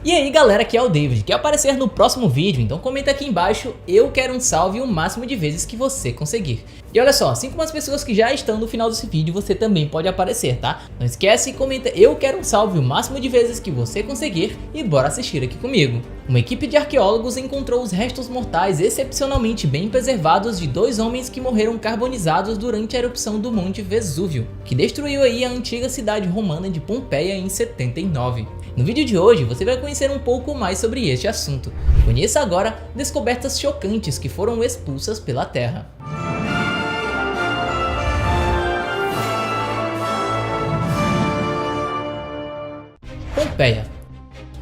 E aí galera, aqui é o David, quer aparecer no próximo vídeo? Então comenta aqui embaixo, eu quero um salve o máximo de vezes que você conseguir. E olha só, assim como as pessoas que já estão no final desse vídeo, você também pode aparecer, tá? Não esquece e comenta, eu quero um salve o máximo de vezes que você conseguir e bora assistir aqui comigo. Uma equipe de arqueólogos encontrou os restos mortais excepcionalmente bem preservados de dois homens que morreram carbonizados durante a erupção do Monte Vesúvio, que destruiu aí a antiga cidade romana de Pompeia em 79. No vídeo de hoje você vai conhecer um pouco mais sobre este assunto. Conheça agora descobertas chocantes que foram expulsas pela Terra. Pompeia.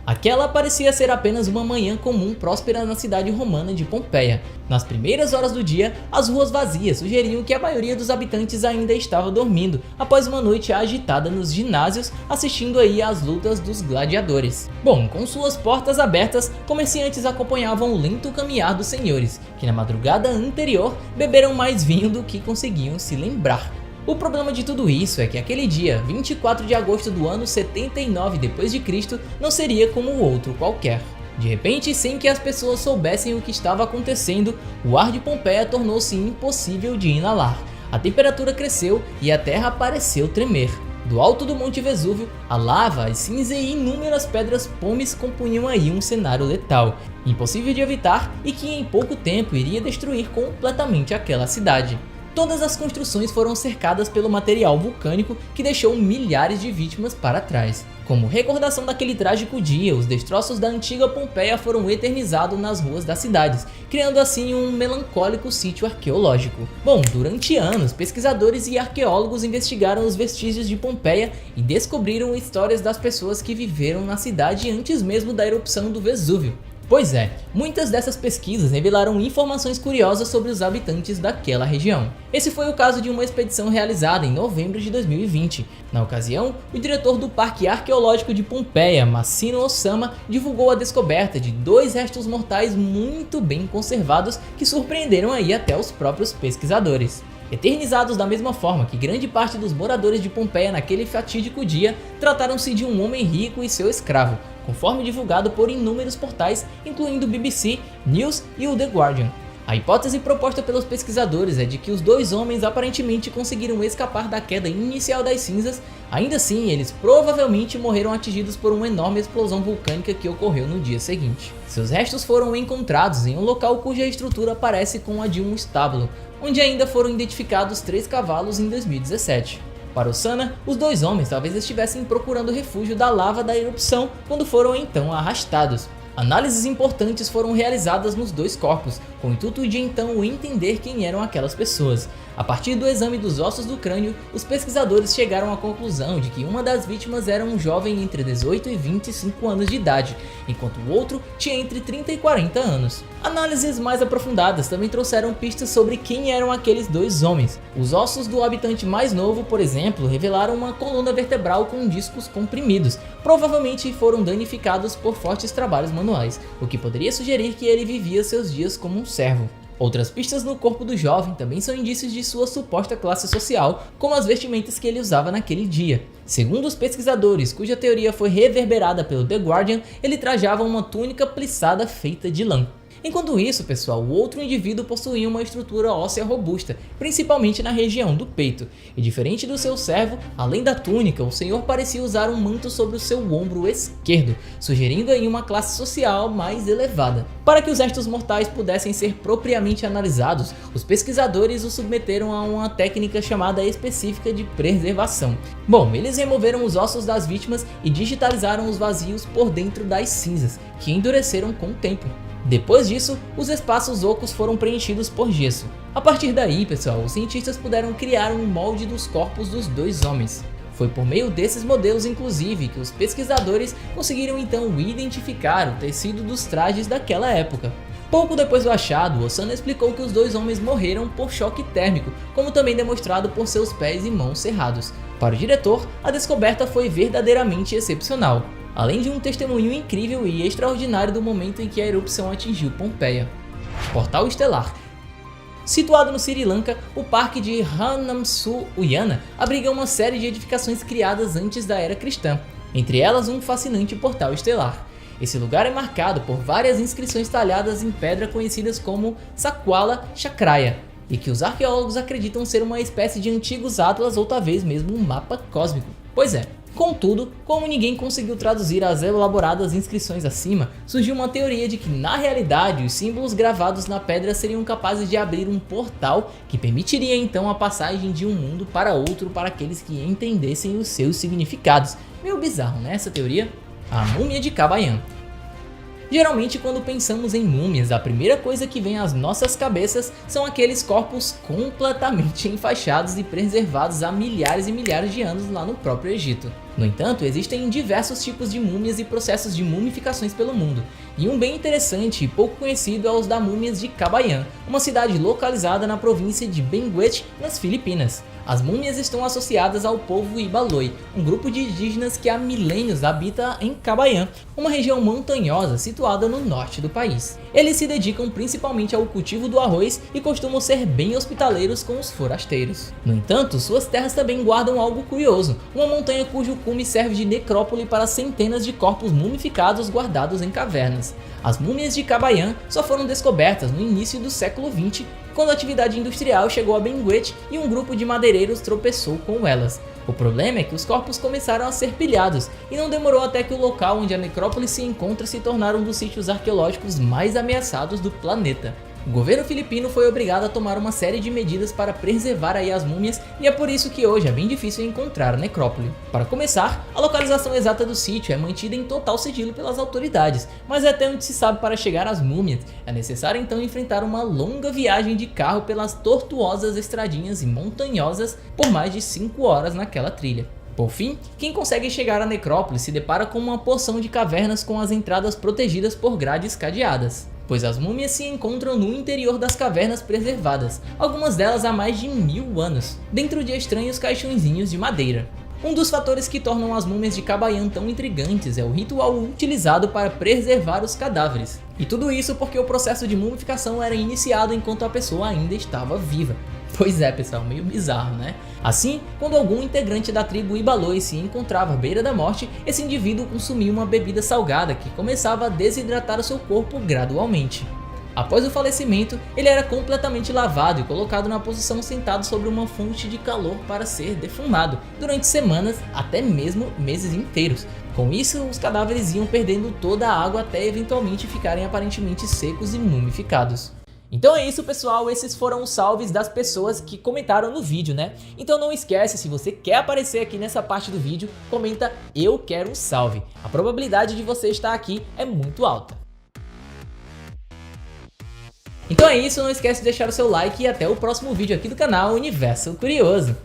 Aquela parecia ser apenas uma manhã comum próspera na cidade romana de Pompeia. Nas primeiras horas do dia, as ruas vazias sugeriam que a maioria dos habitantes ainda estava dormindo, após uma noite agitada nos ginásios, assistindo aí às lutas dos gladiadores. Bom, com suas portas abertas, comerciantes acompanhavam o lento caminhar dos senhores, que na madrugada anterior beberam mais vinho do que conseguiam se lembrar. O problema de tudo isso é que aquele dia, 24 de agosto do ano 79 d.C., não seria como o outro qualquer. De repente, sem que as pessoas soubessem o que estava acontecendo, o ar de Pompeia tornou-se impossível de inalar. A temperatura cresceu e a terra pareceu tremer. Do alto do Monte Vesúvio, a lava, as cinzas e inúmeras pedras pomes compunham aí um cenário letal, impossível de evitar e que em pouco tempo iria destruir completamente aquela cidade. Todas as construções foram cercadas pelo material vulcânico que deixou milhares de vítimas para trás. Como recordação daquele trágico dia, os destroços da antiga Pompeia foram eternizados nas ruas das cidades, criando assim um melancólico sítio arqueológico. Bom, durante anos, pesquisadores e arqueólogos investigaram os vestígios de Pompeia e descobriram histórias das pessoas que viveram na cidade antes mesmo da erupção do Vesúvio. Pois é, muitas dessas pesquisas revelaram informações curiosas sobre os habitantes daquela região. Esse foi o caso de uma expedição realizada em novembro de 2020. Na ocasião, o diretor do Parque Arqueológico de Pompeia, Massimo Osama, divulgou a descoberta de dois restos mortais muito bem conservados que surpreenderam aí até os próprios pesquisadores. Eternizados da mesma forma que grande parte dos moradores de Pompeia naquele fatídico dia, trataram-se de um homem rico e seu escravo, conforme divulgado por inúmeros portais, incluindo o BBC, News e o The Guardian. A hipótese proposta pelos pesquisadores é de que os dois homens aparentemente conseguiram escapar da queda inicial das cinzas, ainda assim eles provavelmente morreram atingidos por uma enorme explosão vulcânica que ocorreu no dia seguinte. Seus restos foram encontrados em um local cuja estrutura parece com a de um estábulo, onde ainda foram identificados 3 cavalos em 2017. Para Osama, os dois homens talvez estivessem procurando refúgio da lava da erupção quando foram então arrastados. Análises importantes foram realizadas nos dois corpos, com o intuito de então entender quem eram aquelas pessoas. A partir do exame dos ossos do crânio, os pesquisadores chegaram à conclusão de que uma das vítimas era um jovem entre 18 e 25 anos de idade, enquanto o outro tinha entre 30 e 40 anos. Análises mais aprofundadas também trouxeram pistas sobre quem eram aqueles dois homens. Os ossos do habitante mais novo, por exemplo, revelaram uma coluna vertebral com discos comprimidos, provavelmente foram danificados por fortes trabalhos manuais, o que poderia sugerir que ele vivia seus dias como um servo. Outras pistas no corpo do jovem também são indícios de sua suposta classe social, como as vestimentas que ele usava naquele dia. Segundo os pesquisadores, cuja teoria foi reverberada pelo The Guardian, ele trajava uma túnica plissada feita de lã. Enquanto isso, pessoal, o outro indivíduo possuía uma estrutura óssea robusta, principalmente na região do peito. E diferente do seu servo, além da túnica, o senhor parecia usar um manto sobre o seu ombro esquerdo, sugerindo aí uma classe social mais elevada. Para que os restos mortais pudessem ser propriamente analisados, os pesquisadores os submeteram a uma técnica chamada específica de preservação. Bom, eles removeram os ossos das vítimas e digitalizaram os vazios por dentro das cinzas, que endureceram com o tempo. Depois disso, os espaços ocos foram preenchidos por gesso. A partir daí, pessoal, os cientistas puderam criar um molde dos corpos dos dois homens. Foi por meio desses modelos, inclusive, que os pesquisadores conseguiram então identificar o tecido dos trajes daquela época. Pouco depois do achado, Osama explicou que os dois homens morreram por choque térmico, como também demonstrado por seus pés e mãos cerrados. Para o diretor, a descoberta foi verdadeiramente excepcional, além de um testemunho incrível e extraordinário do momento em que a erupção atingiu Pompeia. Portal Estelar. Situado no Sri Lanka, o parque de Ranamsu Uyana abriga uma série de edificações criadas antes da era cristã, entre elas um fascinante portal estelar. Esse lugar é marcado por várias inscrições talhadas em pedra conhecidas como Saquala Chakraya, e que os arqueólogos acreditam ser uma espécie de antigos atlas ou talvez mesmo um mapa cósmico. Pois é. Contudo, como ninguém conseguiu traduzir as elaboradas inscrições acima, surgiu uma teoria de que na realidade os símbolos gravados na pedra seriam capazes de abrir um portal que permitiria então a passagem de um mundo para outro para aqueles que entendessem os seus significados. Meio bizarro, né, essa teoria? A múmia de Kabayan. Geralmente quando pensamos em múmias, a primeira coisa que vem às nossas cabeças são aqueles corpos completamente enfaixados e preservados há milhares e milhares de anos lá no próprio Egito. No entanto, existem diversos tipos de múmias e processos de mumificações pelo mundo, e um bem interessante e pouco conhecido é os da múmias de Kabayan, uma cidade localizada na província de Benguet, nas Filipinas. As múmias estão associadas ao povo Ibaloi, um grupo de indígenas que há milênios habita em Kabayan, uma região montanhosa situada no norte do país. Eles se dedicam principalmente ao cultivo do arroz e costumam ser bem hospitaleiros com os forasteiros. No entanto, suas terras também guardam algo curioso, uma montanha cujo cume serve de necrópole para centenas de corpos mumificados guardados em cavernas. As múmias de Kabayan só foram descobertas no início do século XX, quando a atividade industrial chegou a Benguet e um grupo de madeireiros tropeçou com elas. O problema é que os corpos começaram a ser pilhados e não demorou até que o local onde a necrópole se encontra se tornar um dos sítios arqueológicos mais ameaçados do planeta. O governo filipino foi obrigado a tomar uma série de medidas para preservar aí as múmias e é por isso que hoje é bem difícil encontrar a necrópole. Para começar, a localização exata do sítio é mantida em total sigilo pelas autoridades, mas até onde se sabe para chegar às múmias, é necessário então enfrentar uma longa viagem de carro pelas tortuosas estradinhas e montanhosas por mais de 5 horas naquela trilha. Por fim, quem consegue chegar à necrópole se depara com uma porção de cavernas com as entradas protegidas por grades cadeadas, pois as múmias se encontram no interior das cavernas preservadas, algumas delas há mais de 1000 anos, dentro de estranhos caixõezinhos de madeira. Um dos fatores que tornam as múmias de Kabayan tão intrigantes é o ritual utilizado para preservar os cadáveres. E tudo isso porque o processo de mumificação era iniciado enquanto a pessoa ainda estava viva. Pois é, pessoal, meio bizarro, né? Assim, quando algum integrante da tribo Ibaloi se encontrava à beira da morte, esse indivíduo consumia uma bebida salgada que começava a desidratar o seu corpo gradualmente. Após o falecimento, ele era completamente lavado e colocado na posição sentado sobre uma fonte de calor para ser defumado, durante semanas, até mesmo meses inteiros. Com isso, os cadáveres iam perdendo toda a água até eventualmente ficarem aparentemente secos e mumificados. Então é isso, pessoal, esses foram os salves das pessoas que comentaram no vídeo, né? Então não esquece, se você quer aparecer aqui nessa parte do vídeo, comenta "eu quero um salve". A probabilidade de você estar aqui é muito alta. Então é isso, não esquece de deixar o seu like e até o próximo vídeo aqui do canal Universo Curioso.